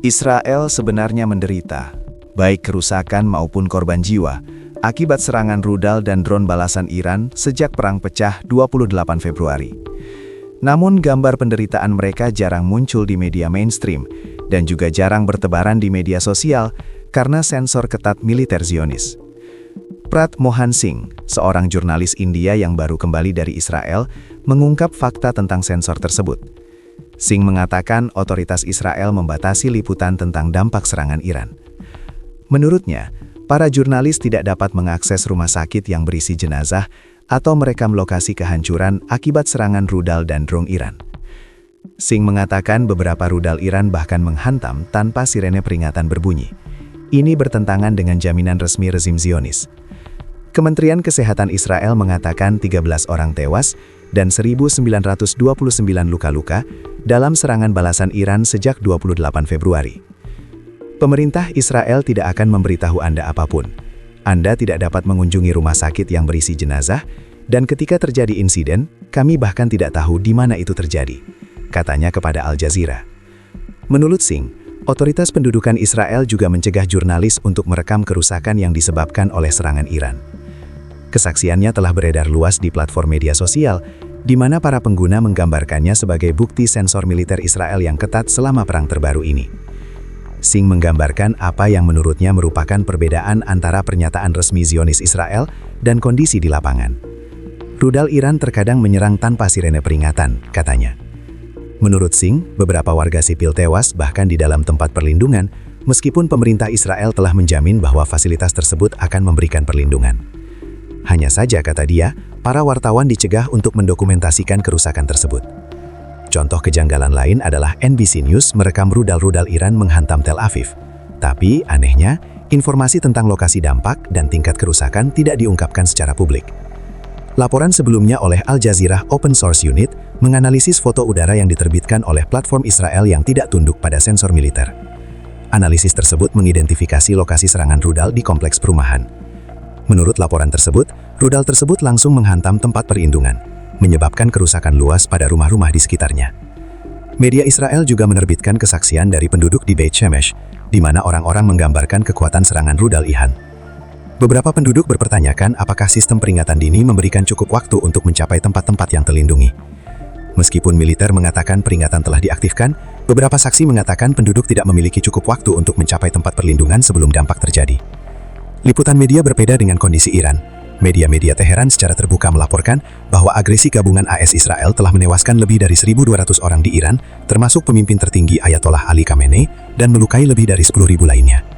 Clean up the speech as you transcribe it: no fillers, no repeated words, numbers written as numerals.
Israel sebenarnya menderita, baik kerusakan maupun korban jiwa, akibat serangan rudal dan drone balasan Iran sejak Perang Pecah 28 Februari. Namun gambar penderitaan mereka jarang muncul di media mainstream dan juga jarang bertebaran di media sosial karena sensor ketat militer Zionis. Prat Mohan Singh, seorang jurnalis India yang baru kembali dari Israel, mengungkap fakta tentang sensor tersebut. Singh mengatakan otoritas Israel membatasi liputan tentang dampak serangan Iran. Menurutnya, para jurnalis tidak dapat mengakses rumah sakit yang berisi jenazah atau merekam lokasi kehancuran akibat serangan rudal dan drone Iran. Singh mengatakan beberapa rudal Iran bahkan menghantam tanpa sirene peringatan berbunyi. Ini bertentangan dengan jaminan resmi rezim Zionis. Kementerian Kesehatan Israel mengatakan 13 orang tewas dan 1.929 luka-luka dalam serangan balasan Iran sejak 28 Februari. Pemerintah Israel tidak akan memberitahu Anda apapun. Anda tidak dapat mengunjungi rumah sakit yang berisi jenazah, dan ketika terjadi insiden, kami bahkan tidak tahu di mana itu terjadi, katanya kepada Al Jazeera. Menurut Singh, otoritas pendudukan Israel juga mencegah jurnalis untuk merekam kerusakan yang disebabkan oleh serangan Iran. Kesaksiannya telah beredar luas di platform media sosial, di mana para pengguna menggambarkannya sebagai bukti sensor militer Israel yang ketat selama perang terbaru ini. Singh menggambarkan apa yang menurutnya merupakan perbedaan antara pernyataan resmi Zionis Israel dan kondisi di lapangan. Rudal Iran terkadang menyerang tanpa sirene peringatan, katanya. Menurut Singh, beberapa warga sipil tewas bahkan di dalam tempat perlindungan, meskipun pemerintah Israel telah menjamin bahwa fasilitas tersebut akan memberikan perlindungan. Hanya saja, kata dia, para wartawan dicegah untuk mendokumentasikan kerusakan tersebut. Contoh kejanggalan lain adalah NBC News merekam rudal-rudal Iran menghantam Tel Aviv. Tapi, anehnya, informasi tentang lokasi dampak dan tingkat kerusakan tidak diungkapkan secara publik. Laporan sebelumnya oleh Al Jazeera Open Source Unit menganalisis foto udara yang diterbitkan oleh platform Israel yang tidak tunduk pada sensor militer. Analisis tersebut mengidentifikasi lokasi serangan rudal di kompleks perumahan. Menurut laporan tersebut, rudal tersebut langsung menghantam tempat perlindungan, menyebabkan kerusakan luas pada rumah-rumah di sekitarnya. Media Israel juga menerbitkan kesaksian dari penduduk di Beit Shemesh, di mana orang-orang menggambarkan kekuatan serangan rudal Iran. Beberapa penduduk berpertanyakan apakah sistem peringatan dini memberikan cukup waktu untuk mencapai tempat-tempat yang terlindungi. Meskipun militer mengatakan peringatan telah diaktifkan, beberapa saksi mengatakan penduduk tidak memiliki cukup waktu untuk mencapai tempat perlindungan sebelum dampak terjadi. Liputan media berbeda dengan kondisi Iran. Media-media Teheran secara terbuka melaporkan bahwa agresi gabungan AS Israel telah menewaskan lebih dari 1.200 orang di Iran, termasuk pemimpin tertinggi Ayatollah Ali Khamenei, dan melukai lebih dari 10.000 lainnya.